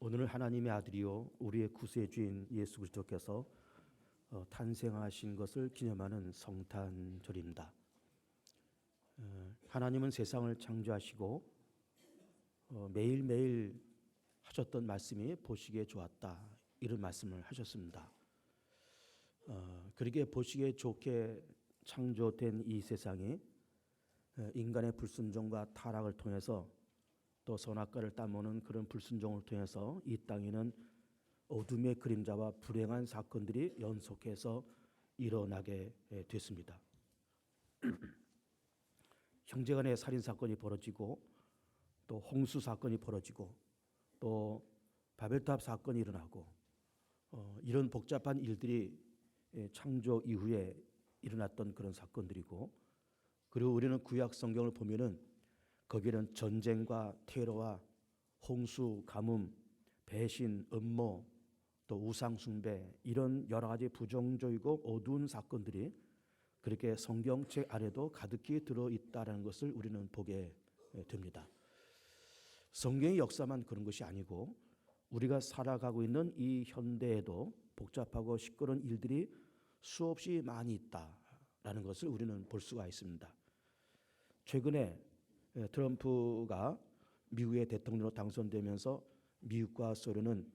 오늘은 하나님의 아들이요 우리의 구세주인 예수 그리스도께서 탄생하신 것을 기념하는 성탄절입니다. 하나님은 세상을 창조하시고 매일매일 하셨던 말씀이 보시기에 좋았다, 이런 말씀을 하셨습니다. 그렇게 보시기에 좋게 창조된 이 세상이 인간의 불순종과 타락을 통해서 또 선악과를 따먹는 그런 불순종을 통해서 이 땅에는 어둠의 그림자와 불행한 사건들이 연속해서 일어나게 됐습니다. 형제간의 살인사건이 벌어지고 또 홍수사건이 벌어지고 또 바벨탑 사건이 일어나고 이런 복잡한 일들이 창조 이후에 일어났던 그런 사건들이고, 그리고 우리는 구약 성경을 보면은 거기는 전쟁과 테러와 홍수, 가뭄, 배신, 음모, 또 우상 숭배, 이런 여러 가지 부정적이고 어두운 사건들이 그렇게 성경책 안에도 가득히 들어있다는 것을 우리는 보게 됩니다. 성경의 역사만 그런 것이 아니고 우리가 살아가고 있는 이 현대에도 복잡하고 시끄러운 일들이 수없이 많이 있다라는 것을 우리는 볼 수가 있습니다. 최근에 트럼프가 미국의 대통령으로 당선되면서 미국과 소련은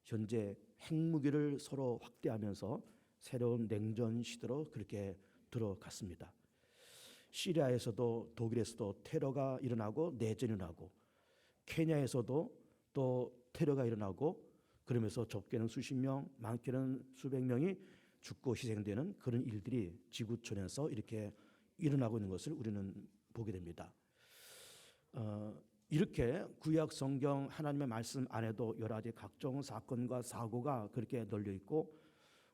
현재 핵무기를 서로 확대하면서 새로운 냉전 시대로 그렇게 들어갔습니다. 시리아에서도 독일에서도 테러가 일어나고 내전이 일어나고, 케냐에서도 또 테러가 일어나고, 그러면서 적게는 수십 명, 많게는 수백 명이 죽고 희생되는 그런 일들이 지구촌에서 이렇게 일어나고 있는 것을 우리는 보게 됩니다. 이렇게 구약 성경 하나님의 말씀 안에도 여러 가지 각종 사건과 사고가 그렇게 널려 있고,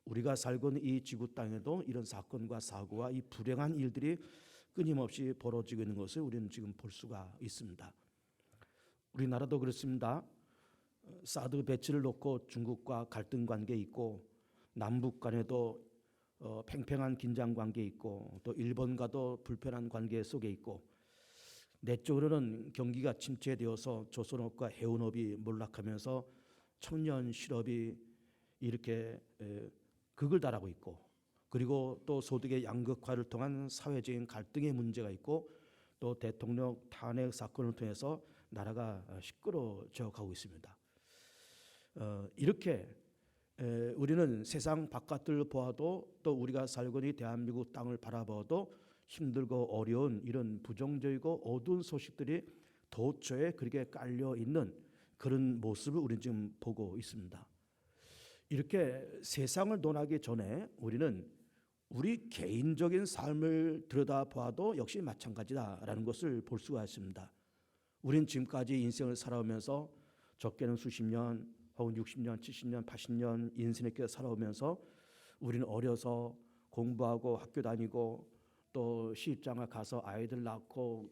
우리가 살고 있는 이 지구 땅에도 이런 사건과 사고와 이 불행한 일들이 끊임없이 벌어지고 있는 것을 우리는 지금 볼 수가 있습니다. 우리나라도 그렇습니다. 사드 배치를 놓고 중국과 갈등 관계 있고, 남북 간에도 팽팽한 긴장 관계 있고, 또 일본과도 불편한 관계 속에 있고, 내적으로는 경기가 침체되어서 조선업과 해운업이 몰락하면서 청년 실업이 이렇게 극을 달하고 있고, 그리고 또 소득의 양극화를 통한 사회적인 갈등의 문제가 있고, 또 대통령 탄핵 사건을 통해서 나라가 시끄러워져 가고 있습니다. 이렇게 우리는 세상 바깥을 보아도, 또 우리가 살고 있는 대한민국 땅을 바라봐도 힘들고 어려운 이런 부정적이고 어두운 소식들이 도처에 그렇게 깔려 있는 그런 모습을 우리는 지금 보고 있습니다. 이렇게 세상을 논하기 전에 우리는 우리 개인적인 삶을 들여다봐도 역시 마찬가지다라는 것을 볼 수가 있습니다. 우리는 지금까지 인생을 살아오면서 적게는 수십 년 혹은 60년, 70년, 80년 인생을 살아오면서 우리는 어려서 공부하고 학교 다니고 또 시집장을 가서 아이들 낳고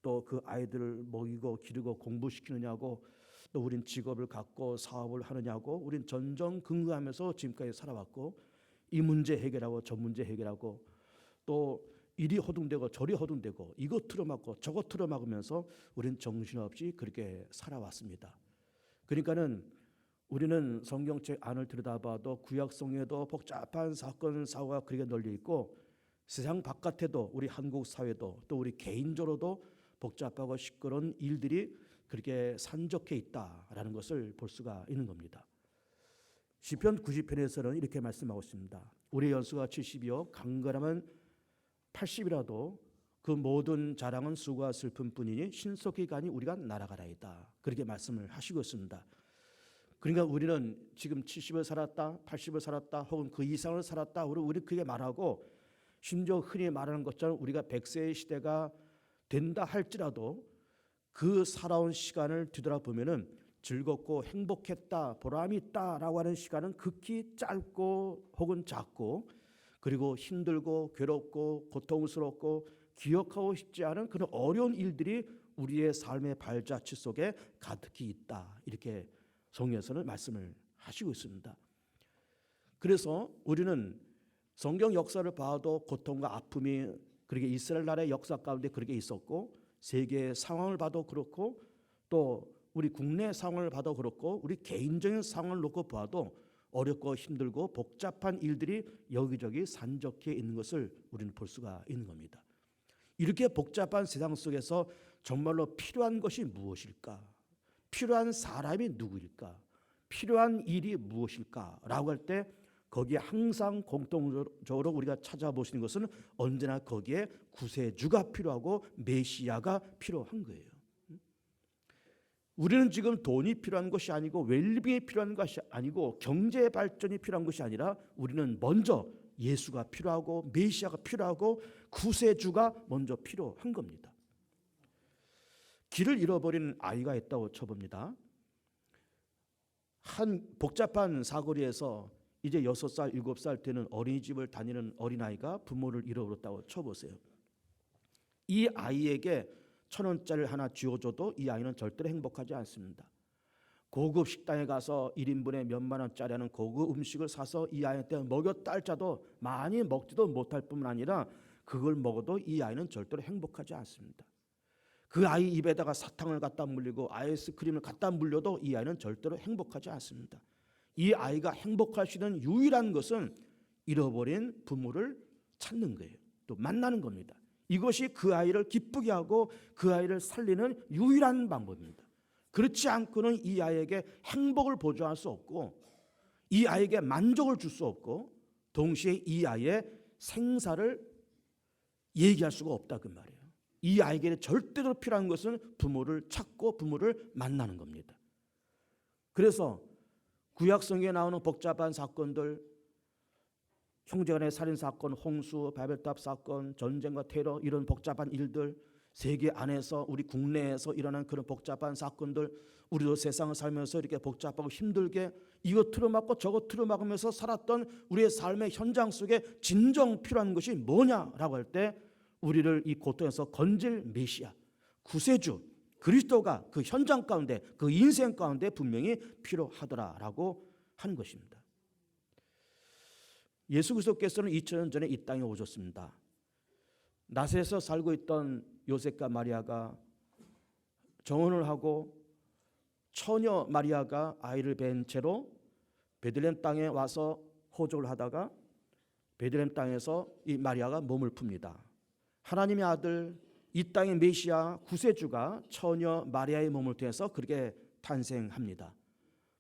또 그 아이들을 먹이고 기르고 공부시키느냐고, 또 우린 직업을 갖고 사업을 하느냐고 우린 전전긍긍하면서 지금까지 살아왔고, 이 문제 해결하고 저 문제 해결하고 또 이리 허둥대고 저리 허둥대고 이것 틀어막고 저것 틀어막으면서 우린 정신없이 그렇게 살아왔습니다. 그러니까는 우리는 성경책 안을 들여다봐도 구약성에도 복잡한 사건 사고가 그렇게 널려 있고, 세상 바깥에도 우리 한국 사회도 또 우리 개인적으로도 복잡하고 시끄러운 일들이 그렇게 산적해 있다라는 것을 볼 수가 있는 겁니다. 시편 90편에서는 이렇게 말씀하고 있습니다. 우리의 연수가 70이요 강건하면 80이라도 그 모든 자랑은 수고와 슬픔 뿐이니 신속히 가니 우리가 날아가라이다, 그렇게 말씀을 하시고 있습니다. 그러니까 우리는 지금 70을 살았다, 80을 살았다, 혹은 그 이상을 살았다, 우리 그렇게 말하고, 심지어 흔히 말하는 것처럼 우리가 100세의 시대가 된다 할지라도 그 살아온 시간을 뒤돌아보면은 즐겁고 행복했다, 보람이 있다라고 하는 시간은 극히 짧고 혹은 작고, 그리고 힘들고 괴롭고 고통스럽고 기억하고 싶지 않은 그런 어려운 일들이 우리의 삶의 발자취 속에 가득히 있다, 이렇게 성경에서는 말씀을 하시고 있습니다. 그래서 우리는 성경 역사를 봐도 고통과 아픔이 그렇게 이스라엘 나라의 역사 가운데 그렇게 있었고, 세계의 상황을 봐도 그렇고, 또 우리 국내 상황을 봐도 그렇고 우리 개인적인 상황을 놓고 봐도 어렵고 힘들고 복잡한 일들이 여기저기 산적해 있는 것을 우리는 볼 수가 있는 겁니다. 이렇게 복잡한 세상 속에서 정말로 필요한 것이 무엇일까? 필요한 사람이 누구일까? 필요한 일이 무엇일까라고 할 때 거기에 항상 공통적으로 우리가 찾아보시는 것은 언제나 거기에 구세주가 필요하고 메시아가 필요한 거예요. 우리는 지금 돈이 필요한 것이 아니고 웰빙이 필요한 것이 아니고 경제 발전이 필요한 것이 아니라 우리는 먼저 예수가 필요하고 메시아가 필요하고 구세주가 먼저 필요한 겁니다. 길을 잃어버린 아이가 있다고 쳐봅니다. 한 복잡한 사거리에서 이제 6살, 7살 되는 어린이집을 다니는 어린아이가 부모를 잃어버렸다고 쳐보세요. 이 아이에게 1,000원짜리를 하나 쥐어줘도 이 아이는 절대로 행복하지 않습니다. 고급 식당에 가서 1인분에 몇만 원짜리 하는 고급 음식을 사서 이 아이한테 먹였다 할지라도 많이 먹지도 못할 뿐만 아니라 그걸 먹어도 이 아이는 절대로 행복하지 않습니다. 그 아이 입에다가 사탕을 갖다 물리고 아이스크림을 갖다 물려도 이 아이는 절대로 행복하지 않습니다. 이 아이가 행복할 수 있는 유일한 것은 잃어버린 부모를 찾는 거예요. 또 만나는 겁니다. 이것이 그 아이를 기쁘게 하고 그 아이를 살리는 유일한 방법입니다. 그렇지 않고는 이 아이에게 행복을 보장할 수 없고 이 아이에게 만족을 줄 수 없고 동시에 이 아이의 생사를 얘기할 수가 없다 그 말이에요. 이 아이에게 절대로 필요한 것은 부모를 찾고 부모를 만나는 겁니다. 그래서 구약성경에 나오는 복잡한 사건들, 형제간의 살인사건, 홍수, 바벨탑 사건, 전쟁과 테러 이런 복잡한 일들, 세계 안에서 우리 국내에서 일어난 그런 복잡한 사건들, 우리도 세상을 살면서 이렇게 복잡하고 힘들게 이거 틀어막고 저거 틀어막으면서 살았던 우리의 삶의 현장 속에 진정 필요한 것이 뭐냐라고 할 때 우리를 이 고통에서 건질 메시아, 구세주, 그리스도가 그 현장 가운데 그 인생 가운데 분명히 필요하더라라고 하는 것입니다. 예수 그리스도께서는 2000년 전에 이 땅에 오셨습니다. 나사렛에서 살고 있던 요셉과 마리아가 정혼을 하고 처녀 마리아가 아이를 뵌 채로 베들레헴 땅에 와서 호적을 하다가 베들레헴 땅에서 이 마리아가 몸을 풉니다. 하나님의 아들 이 땅의 메시아 구세주가 처녀 마리아의 몸을 통해서 그렇게 탄생합니다.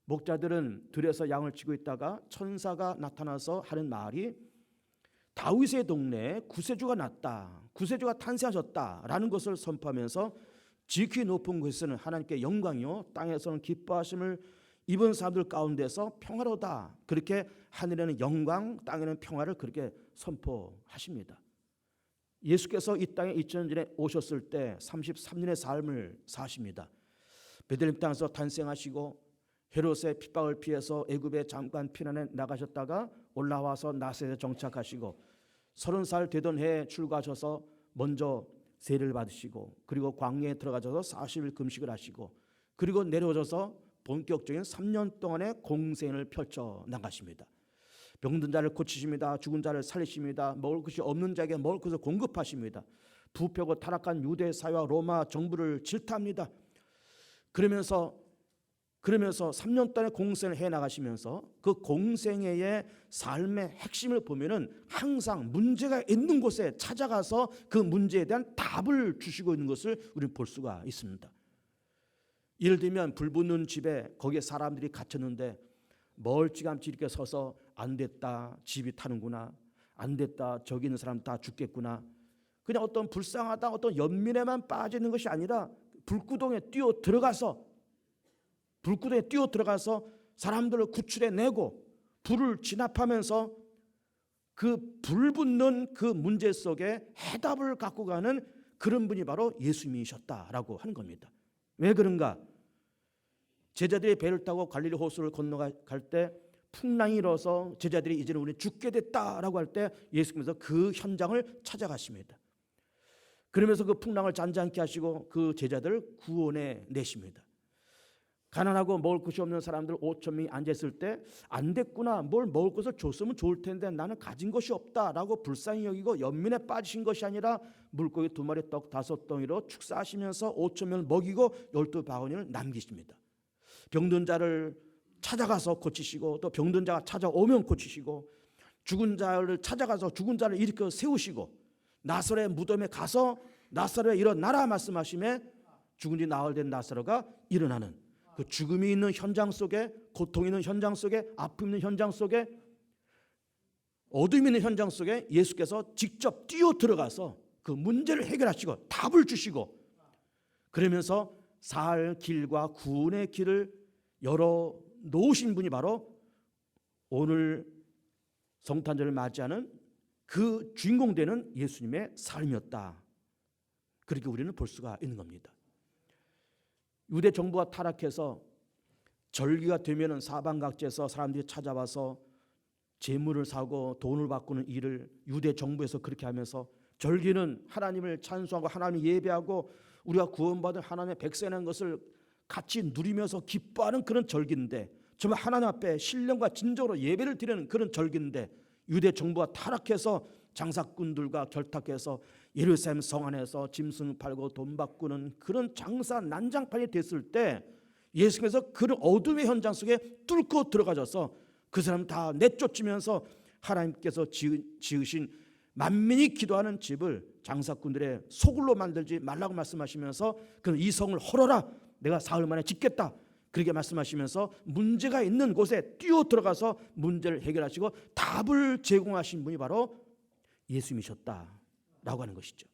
목자들은 들에서 양을 치고 있다가 천사가 나타나서 하는 말이 다윗의 동네에 구세주가 났다, 구세주가 탄생하셨다라는 것을 선포하면서 지극히 높은 곳에서는 하나님께 영광이요 땅에서는 기뻐하심을 입은 사람들 가운데서 평화로다, 그렇게 하늘에는 영광 땅에는 평화를 그렇게 선포하십니다. 예수께서 이 땅에 2000년 전에 오셨을 때 33년의 삶을 사십니다. 베들레헴 땅에서 탄생하시고 헤롯의 핍박을 피해서 애굽에 잠깐 피난해 나가셨다가 올라와서 나사렛에 정착하시고 30살 되던 해에 출가하셔서 먼저 세례를 받으시고 그리고 광야에 들어가셔서 40일 금식을 하시고 그리고 내려오셔서 본격적인 3년 동안의 공생을 펼쳐 나가십니다. 병든 자를 고치십니다. 죽은 자를 살리십니다. 먹을 것이 없는 자에게 먹을 것을 공급하십니다. 부패고 타락한 유대 사회와 로마 정부를 질타합니다. 그러면서 3년 동안의 공생을 해나가시면서 그 공생애의 삶의 핵심을 보면은 항상 문제가 있는 곳에 찾아가서 그 문제에 대한 답을 주시고 있는 것을 우리는 볼 수가 있습니다. 예를 들면 불 붙는 집에 거기에 사람들이 갇혔는데 멀찌감치 이렇게 서서 안 됐다, 집이 타는구나, 안 됐다, 저기 있는 사람 다 죽겠구나, 그냥 어떤 불쌍하다, 어떤 연민에만 빠져 있는 것이 아니라 불구덩이에 뛰어 들어가서 사람들을 구출해내고 불을 진압하면서 그 불붙는 그 문제 속에 해답을 갖고 가는 그런 분이 바로 예수님이셨다라고 하는 겁니다. 왜 그런가? 제자들이 배를 타고 갈릴리 호수를 건너갈 때 풍랑이 일어서 제자들이 이제는 우리 죽게 됐다라고 할 때 예수님께서 그 현장을 찾아가십니다. 그러면서 그 풍랑을 잔잔케 하시고 그 제자들을 구원해 내십니다. 가난하고 먹을 것이 없는 사람들 5천 명이 앉았을 때 안 됐구나, 뭘 먹을 것을 줬으면 좋을 텐데 나는 가진 것이 없다라고 불쌍히 여기고 연민에 빠지신 것이 아니라 물고기 2마리 떡 5덩이로 축사하시면서 5천 명을 먹이고 12바구니를 남기십니다. 병든 자를 찾아가서 고치시고 또 병든 자가 찾아오면 고치시고 죽은 자를 찾아가서 죽은 자를 일으켜 세우시고 나사로의 무덤에 가서 나사로에 일어나라 말씀하심에 죽은 지 나흘 된 나사로가 일어나는 그 죽음이 있는 현장 속에, 고통이 있는 현장 속에, 아픔 있는 현장 속에, 어둠이 있는 현장 속에 예수께서 직접 뛰어 들어가서 그 문제를 해결하시고 답을 주시고 그러면서 살 길과 구원의 길을 열어 놓으신 분이 바로 오늘 성탄절을 맞이하는 그 주인공 되는 예수님의 삶이었다. 그렇게 우리는 볼 수가 있는 겁니다. 유대 정부가 타락해서 절기가 되면은 사방각지에서 사람들이 찾아와서 재물을 사고 돈을 바꾸는 일을 유대 정부에서 그렇게 하면서 절기는 하나님을 찬송하고 하나님을 예배하고 우리가 구원받은 하나님의 백성이라는 것을 같이 누리면서 기뻐하는 그런 절기인데 정말 하나님 앞에 신령과 진정으로 예배를 드리는 그런 절기인데 유대 정부가 타락해서 장사꾼들과 결탁해서 예루살렘 성 안에서 짐승 팔고 돈 바꾸는 그런 장사 난장판이 됐을 때 예수께서 그런 어둠의 현장 속에 뚫고 들어가셔서 그 사람 다 내쫓으면서 하나님께서 지으신 만민이 기도하는 집을 장사꾼들의 소굴로 만들지 말라고 말씀하시면서 그 이 성을 헐어라, 내가 사흘 만에 짓겠다, 그렇게 말씀하시면서 문제가 있는 곳에 뛰어 들어가서 문제를 해결하시고 답을 제공하신 분이 바로 예수님이셨다라고 하는 것이죠.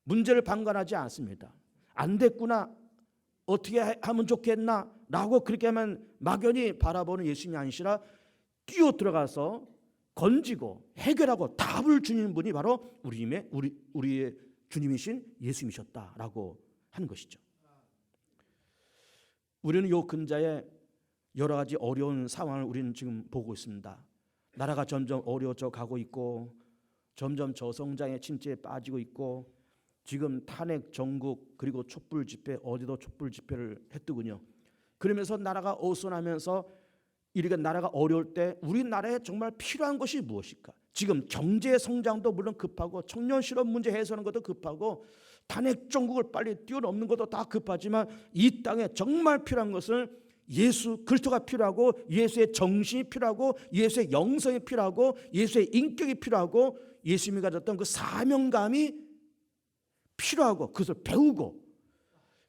문제를 방관하지 않습니다. 안 됐구나, 어떻게 하면 좋겠나 라고 그렇게 하면 막연히 바라보는 예수님이 아니시라 뛰어 들어가서 건지고 해결하고 답을 주는 분이 바로 우리의 주님이신 예수님이셨다라고 하는 것이죠. 우리는 요 근자에 여러 가지 어려운 상황을 우리는 지금 보고 있습니다. 나라가 점점 어려워져 가고 있고 점점 저성장의 침체에 빠지고 있고 지금 탄핵 전국 그리고 촛불 집회, 어제도 촛불 집회를 했더군요. 그러면서 나라가 어수선하면서 이렇게 나라가 어려울 때 우리나라에 정말 필요한 것이 무엇일까? 지금 경제 성장도 물론 급하고 청년 실업 문제 해소하는 것도 급하고 탄핵 전국을 빨리 뛰어넘는 것도 다 급하지만 이 땅에 정말 필요한 것은 예수 그리스도가 필요하고 예수의 정신이 필요하고 예수의 영성이 필요하고 예수의 인격이 필요하고 예수님이 가졌던 그 사명감이 필요하고 그것을 배우고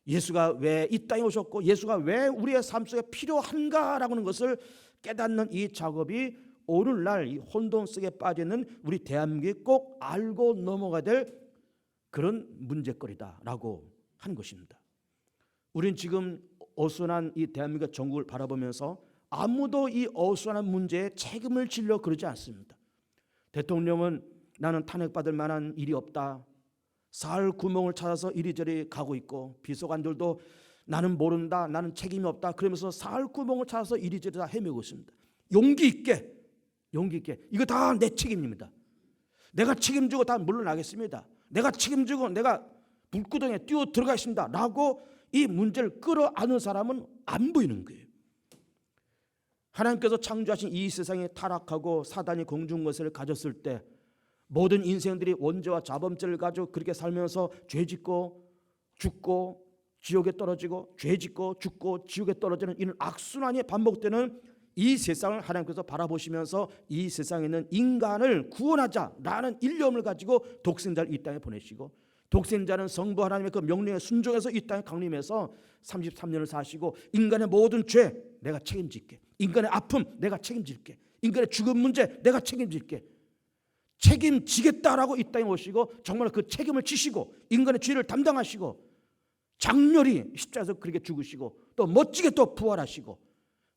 예수가 왜 이 땅에 오셨고 예수가 왜 우리의 삶 속에 필요한가라고 하는 것을 깨닫는 이 작업이 오늘날 이 혼돈 속에 빠지는 우리 대한민국이 꼭 알고 넘어가야 될 그런 문제거리다라고 한 것입니다. 우리는 지금 어수선한 이 대한민국 전국을 바라보면서 아무도 이 어수선한 문제에 책임을 지려 그러지 않습니다. 대통령은 나는 탄핵받을 만한 일이 없다, 살 구멍을 찾아서 이리저리 가고 있고 비서관들도 나는 모른다, 나는 책임이 없다 그러면서 살 구멍을 찾아서 이리저리 다 헤매고 있습니다. 용기 있게 이거 다 내 책임입니다. 내가 책임지고 다 물러나겠습니다. 내가 책임지고 내가 불구덩이에 뛰어 들어가겠습니다 라고 이 문제를 끌어안는 사람은 안 보이는 거예요. 하나님께서 창조하신 이 세상에 타락하고 사단이 공중권세를 가졌을 때 모든 인생들이 원죄와 자범죄를 가지고 그렇게 살면서 죄짓고 죽고 지옥에 떨어지고 죄짓고 죽고 지옥에 떨어지는 이런 악순환이 반복되는 이 세상을 하나님께서 바라보시면서 이 세상에 있는 인간을 구원하자라는 일념을 가지고 독생자를 이 땅에 보내시고 독생자는 성부 하나님의 그 명령에 순종해서 이 땅에 강림해서 33년을 사시고 인간의 모든 죄 내가 책임질게, 인간의 아픔 내가 책임질게, 인간의 죽음 문제 내가 책임질게, 책임지겠다라고 이 땅에 오시고 정말 그 책임을 지시고 인간의 죄를 담당하시고 장렬히 십자가에서 그렇게 죽으시고 또 멋지게 또 부활하시고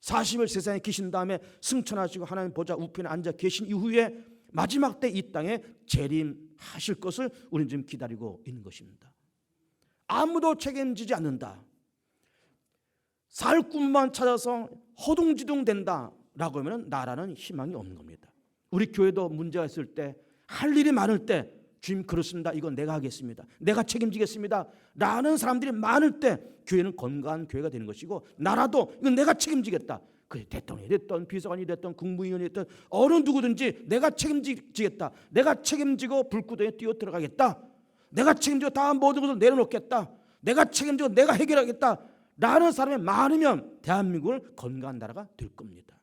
40일 세상에 계신 다음에 승천하시고 하나님 보좌 우편에 앉아 계신 이후에 마지막 때 이 땅에 재림하실 것을 우리는 지금 기다리고 있는 것입니다. 아무도 책임지지 않는다, 살 꿈만 찾아서 허둥지둥 된다라고 하면 나라는 희망이 없는 겁니다. 우리 교회도 문제가 있을 때 할 일이 많을 때 주님 그렇습니다, 이건 내가 하겠습니다, 내가 책임지겠습니다 라는 사람들이 많을 때 교회는 건강한 교회가 되는 것이고, 나라도 이건 내가 책임지겠다. 그래, 대통령이 됐든 비서관이 됐든 국무위원이 됐든 어느 누구든지 내가 책임지겠다. 내가 책임지고 불구덩이에 뛰어 들어가겠다. 내가 책임지고 다 모든 것을 내려놓겠다. 내가 책임지고 내가 해결하겠다 라는 사람이 많으면 대한민국은 건강한 나라가 될 겁니다.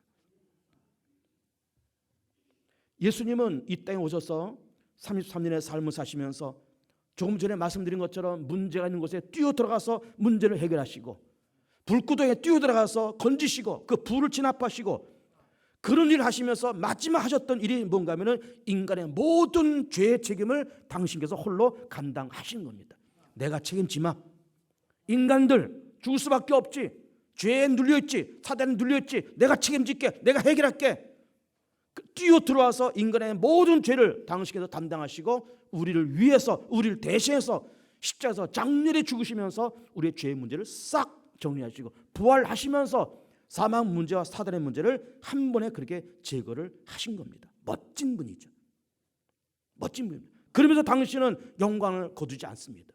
예수님은 이 땅에 오셔서 33년의 삶을 사시면서 조금 전에 말씀드린 것처럼 문제가 있는 곳에 뛰어 들어가서 문제를 해결하시고, 불구덩이에 뛰어 들어가서 건지시고 그 불을 진압하시고, 그런 일을 하시면서 마지막 하셨던 일이 뭔가 하면은 인간의 모든 죄의 책임을 당신께서 홀로 감당하신 겁니다. 내가 책임지마. 인간들 죽을 수밖에 없지. 죄에 눌려있지. 사단에 눌려있지. 내가 책임질게. 내가 해결할게. 뛰어 들어와서 인간의 모든 죄를 당신께서 담당하시고 우리를 위해서, 우리를 대신해서 십자가에서 장렬히 죽으시면서 우리의 죄의 문제를 싹 정리하시고 부활하시면서 사망 문제와 사단의 문제를 한 번에 그렇게 제거를 하신 겁니다. 멋진 분이죠. 멋진 분입니다. 그러면서 당신은 영광을 거두지 않습니다.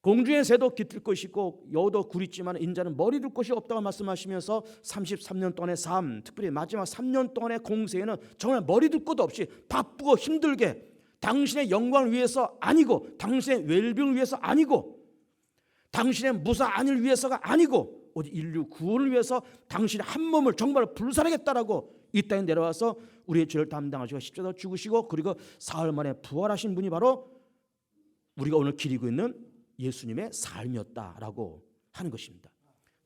공중의 새도 깃들 것이 있고 여도 굴 있지만 인자는 머리 둘 것이 없다고 말씀하시면서 33년 동안의 삶, 특별히 마지막 3년 동안의 공생에는 정말 머리 둘 것도 없이 바쁘고 힘들게 당신의 영광을 위해서 아니고, 당신의 웰빙을 위해서 아니고, 당신의 무사 안위를 위해서가 아니고 오직 인류 구원을 위해서 당신의 한 몸을 정말 불살하겠다라고 이 땅에 내려와서 우리의 죄를 담당하시고 십자가에 죽으시고 그리고 사흘 만에 부활하신 분이 바로 우리가 오늘 기리고 있는 예수님의 삶이었다라고 하는 것입니다.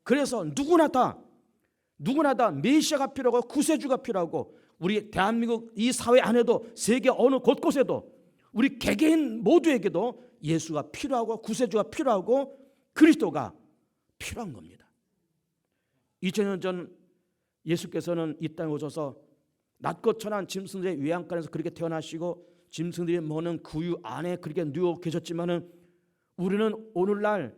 그래서 누구나 다 메시아가 필요하고 구세주가 필요하고, 우리 대한민국 이 사회 안에도 세계 어느 곳곳에도 우리 개개인 모두에게도 예수가 필요하고 구세주가 필요하고 그리스도가 필요한 겁니다. 2000년 전 예수께서는 이 땅에 오셔서 낮고 천한 짐승들의 외양간에서 그렇게 태어나시고 짐승들이 먹는 구유 안에 그렇게 누워 계셨지만은 우리는 오늘날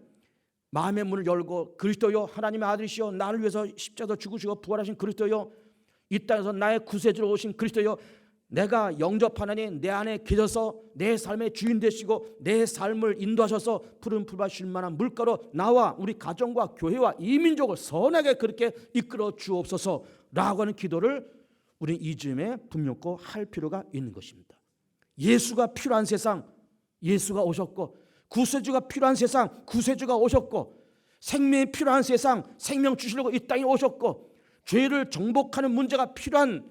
마음의 문을 열고 그리스도요 하나님의 아들이시여 나를 위해서 십자가에 죽으시고 부활하신 그리스도요, 이 땅에서 나의 구세주로 오신 그리스도요, 내가 영접하나니 내 안에 계셔서 내 삶의 주인 되시고 내 삶을 인도하셔서 푸른 풀밭 쉴 만한 물가로 나와 우리 가정과 교회와 이 민족을 선하게 그렇게 이끌어 주옵소서라고 하는 기도를 우리는 이 즈음에 분명코 할 필요가 있는 것입니다. 예수가 필요한 세상 예수가 오셨고, 구세주가 필요한 세상 구세주가 오셨고, 생명이 필요한 세상 생명 주시려고 이 땅에 오셨고, 죄를 정복하는 문제가 필요한,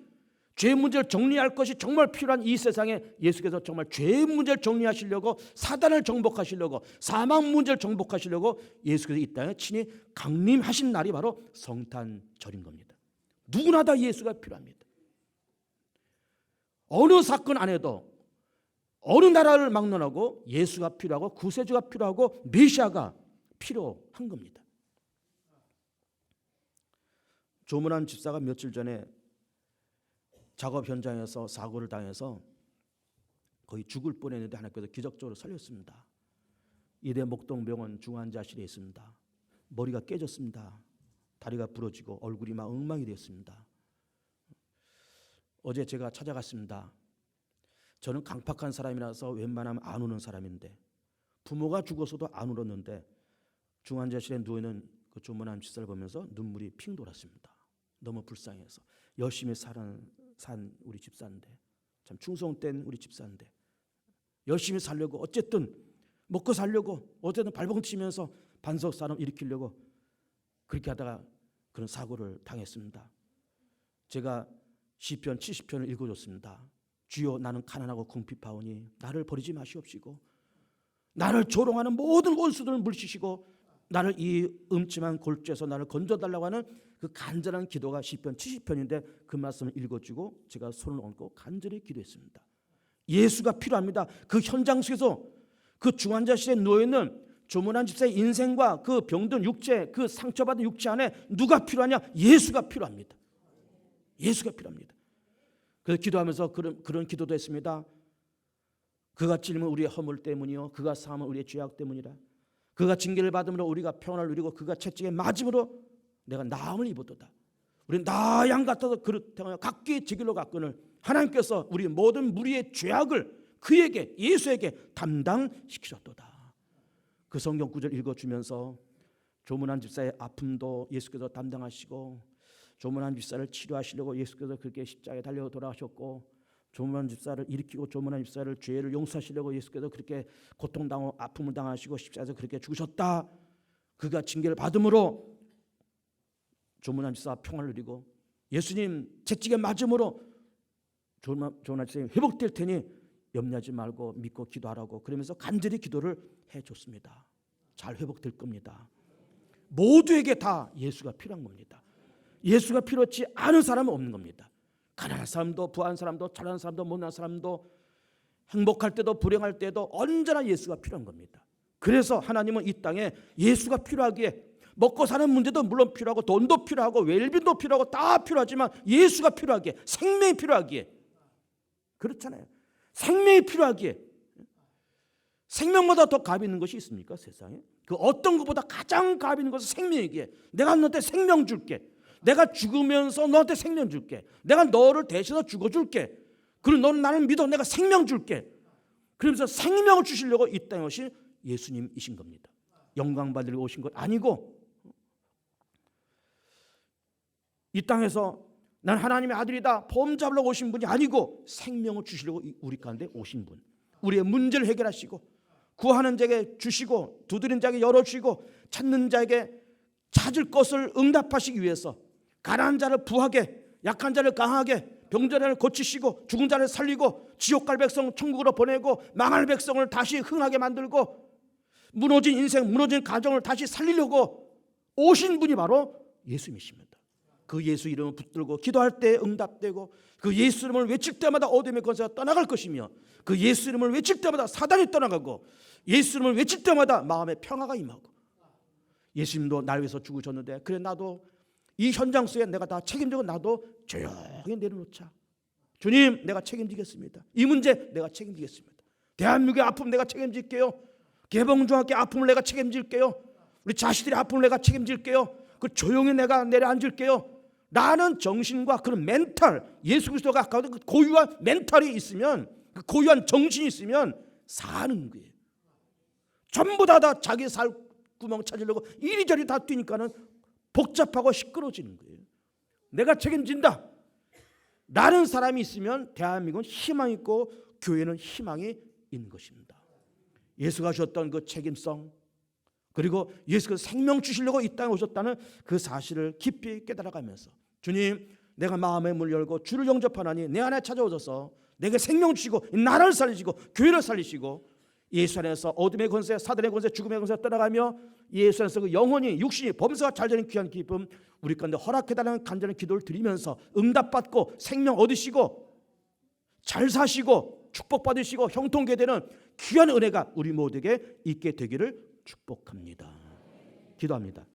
죄의 문제를 정리할 것이 정말 필요한 이 세상에 예수께서 정말 죄의 문제를 정리하시려고, 사단을 정복하시려고, 사망 문제를 정복하시려고 예수께서 이 땅에 친히 강림하신 날이 바로 성탄절인 겁니다. 누구나 다 예수가 필요합니다. 어느 사건 안에도 어느 나라를 막론하고 예수가 필요하고 구세주가 필요하고 메시아가 필요한 겁니다. 조문한 집사가 며칠 전에 작업 현장에서 사고를 당해서 거의 죽을 뻔했는데 하나님께서 기적적으로 살렸습니다. 이대 목동병원 중환자실에 있습니다. 머리가 깨졌습니다. 다리가 부러지고 얼굴이 막 엉망이 되었습니다. 어제 제가 찾아갔습니다. 저는 강팍한 사람이라서 웬만하면 안 우는 사람인데, 부모가 죽어서도 안 울었는데 중환자실에 누워있는 그 조문한 집사를 보면서 눈물이 핑 돌았습니다. 너무 불쌍해서. 열심히 산 우리 집사인데, 참 충성된 우리 집사인데 열심히 살려고 어쨌든 먹고 살려고 어쨌든 발버둥 치면서 반석 사람 일으키려고 그렇게 하다가 그런 사고를 당했습니다. 제가 시편 70편을 읽어줬습니다. 주여 나는 가난하고 궁핍하오니 나를 버리지 마시옵시고, 나를 조롱하는 모든 원수들을 물리치시고 나를 이 음침한 골조에서 나를 건져달라고 하는 그 간절한 기도가 시편 70편인데 그 말씀을 읽어주고 제가 손을 얹고 간절히 기도했습니다. 예수가 필요합니다. 그 현장 속에서 그 중환자실에 누워있는 조문한 집사의 인생과 그 병든 육체, 그 상처받은 육체 안에 누가 필요하냐? 예수가 필요합니다. 예수가 필요합니다. 그래서 기도하면서 그런 기도도 했습니다. 그가 찔림은 우리의 허물 때문이요 그가 상함은 우리의 죄악 때문이라. 그가 징계를 받음으로 우리가 평안을 누리고 그가 채찍에 맞음으로 내가 나음을 입었도다. 우리는 나 양 같아서 그릇 행하여 각기 제 길로 갔거늘 하나님께서 우리 모든 무리의 죄악을 그에게 예수에게 담당시키셨도다. 그 성경 구절 읽어주면서 조문한 집사의 아픔도 예수께서 담당하시고, 조문한 집사를 치료하시려고 예수께서 그렇게 십자가에 달려 돌아가셨고, 조문한 집사를 일으키고 조문한 집사를 죄를 용서하시려고 예수께서 그렇게 고통당하고 아픔을 당하시고 십자가에서 그렇게 죽으셨다. 그가 징계를 받음으로 조문한 집사가 평화를 누리고, 예수님 채찍에 맞음으로 조문한 집사가 회복될 테니 염려하지 말고 믿고 기도하라고 그러면서 간절히 기도를 해줬습니다. 잘 회복될 겁니다. 모두에게 다 예수가 필요한 겁니다. 예수가 필요치 않은 사람은 없는 겁니다. 가난한 사람도 부한 사람도 잘하는 사람도 못난 사람도 행복할 때도 불행할 때도 언제나 예수가 필요한 겁니다. 그래서 하나님은 이 땅에 예수가 필요하기에, 먹고 사는 문제도 물론 필요하고 돈도 필요하고 웰빙도 필요하고 다 필요하지만 예수가 필요하기에, 생명이 필요하기에, 그렇잖아요. 생명이 필요하기에, 생명보다 더 값 있는 것이 있습니까 세상에? 그 어떤 것보다 가장 값 있는 것은 생명이기에 내가 너한테 생명 줄게, 내가 죽으면서 너한테 생명 줄게, 내가 너를 대신해서 죽어줄게, 그리고 너는 나를 믿어 내가 생명 줄게, 그러면서 생명을 주시려고 이 땅에 오신 예수님이신 겁니다. 영광 받으려고 오신 것 아니고, 이 땅에서 난 하나님의 아들이다 보험 잡으려고 오신 분이 아니고 생명을 주시려고 우리 가운데 오신 분, 우리의 문제를 해결하시고 구하는 자에게 주시고 두드리는 자에게 열어주시고 찾는 자에게 찾을 것을 응답하시기 위해서 가난한 자를 부하게, 약한 자를 강하게, 병든 자를 고치시고 죽은 자를 살리고 지옥 갈 백성 천국으로 보내고 망할 백성을 다시 흥하게 만들고 무너진 인생, 무너진 가정을 다시 살리려고 오신 분이 바로 예수님이십니다. 그 예수 이름을 붙들고 기도할 때 응답되고, 그 예수 이름을 외칠 때마다 어둠의 권세가 떠나갈 것이며, 그 예수 이름을 외칠 때마다 사단이 떠나가고, 예수 이름을 외칠 때마다 마음의 평화가 임하고. 예수님도 날 위해서 죽으셨는데, 그래 나도 이 현장 속에 내가 다 책임지고 나도 조용히 내려놓자. 주님 내가 책임지겠습니다. 이 문제 내가 책임지겠습니다. 대한민국의 아픔 내가 책임질게요. 개봉중학교 아픔을 내가 책임질게요. 우리 자식들의 아픔을 내가 책임질게요. 그 조용히 내가 내려앉을게요. 라는 정신과 그런 멘탈, 예수 그리스도가 아까 그 고유한 멘탈이 있으면, 그 고유한 정신이 있으면 사는 거예요. 전부 다 자기 살 구멍 찾으려고 이리저리 다 뛰니까는 복잡하고 시끄러워지는 거예요. 내가 책임진다 라는 사람이 있으면 대한민국은 희망이 있고 교회는 희망이 있는 것입니다. 예수가 주셨던 그 책임성, 그리고 예수가 생명 주시려고 이 땅에 오셨다는 그 사실을 깊이 깨달아가면서, 주님 내가 마음의 문을 열고 주를 영접하나니 내 안에 찾아오셔서 내게 생명 주시고 나라를 살리시고 교회를 살리시고, 예수 안에서 어둠의 권세, 사단의 권세, 죽음의 권세 떠나가며 예수 안에서 그 영혼이, 육신이, 범사가 잘 되는 귀한 기쁨 우리 가운데 허락해달라는 간절한 기도를 드리면서 응답받고 생명 얻으시고 잘 사시고 축복받으시고 형통케 되는 귀한 은혜가 우리 모두에게 있게 되기를 축복합니다. 기도합니다.